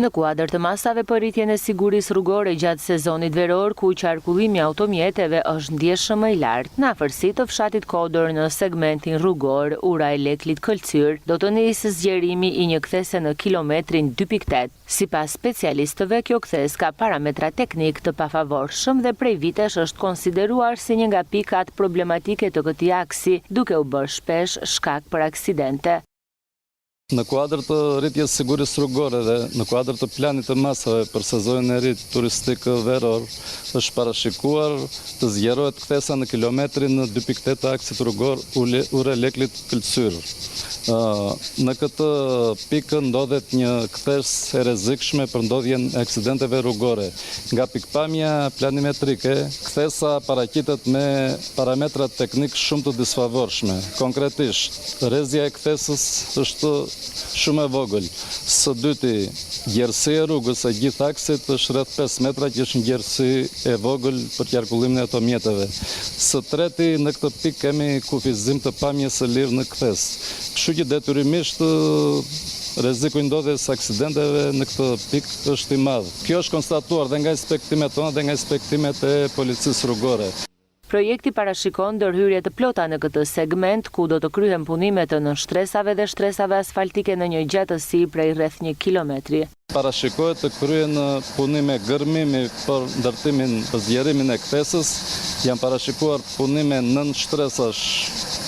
Në kuadër të masave për rritjen e sigurisë rrugore gjatë sezonit veror, ku qarkullimi automjeteve është ndjeshëm më i lartë, në afërsi të fshatit Kodër në segmentin rrugor Ura-Leklit Këlcyr, do të nisë zgjerimi i një kthese në kilometrin 2.8. Sipas specialistëve, kjo kthes ka parametra teknik të pafavorshëm dhe prej vitesh është konsideruar si një nga pikat problematike të këtij aksi, duke u bërë shpesh shkak për aksidente. Në kuadër të rritjes sigurisë rrugore dhe në kuadër të planit të masave për sezonin e ri turistik veror, është parashikuar të zgjerohet kthesa në kilometrin 2.8 të aksit rrugor Ura-Leklit Këlcyr. Në këtë pikë ndodhet një ktesë e rrezikshme për ndodhjen e aksidenteve rrugore. Nga pikpamja planimetrike, kthesa paraqitet me parametra teknik shumë të disfavorshme. Konkretisht, rrezja e kthesës është shumë e vogël. Së dyti, gjerësia e rrugës e gjithë aksit është rreth 5 metra, që është një gjerësi e vogël për qarkullimin e automjeteve. Së treti, në këtë pikë kemi kufizim të pamjes së lirë në kthes. Kështu që detyrimisht rreziku i ndodhjes aksidenteve në këtë pikë është i madh. Kjo është konstatuar dhe nga inspektimet tona dhe nga inspektimet e policisë rrugore. Projekti parashikon ndërhyrje të plota në këtë segment, ku do të kryhen punime të nënshtresave dhe shtresave asfaltike në një gjatësi prej rreth 1 kilometri. Parashikohet të kryen punime gërmimi për ndërtimin për zgjerimin e kthesës. Janë parashikuar punime nën shtresash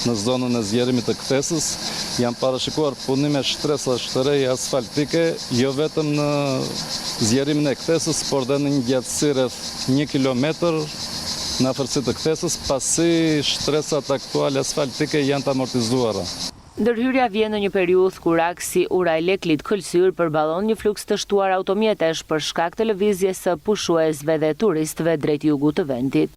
në zonën e zgjerimit të kthesës. Janë parashikuar punime shtresash të reja asfaltike, jo vetëm në zgjerimin e kthesës, por dhe në një gjatësi rreth 1 kilometër në afërsi të kthesës, pasi shtresat aktuale asfaltike janë të amortizuara. Ndërhyrja vjen në një periudhë kur aksi Ura-Leklit Këlcyr përballon një fluks të shtuar automjetesh për shkak të lëvizjes së pushuesve dhe turistëve drejt jugut të vendit.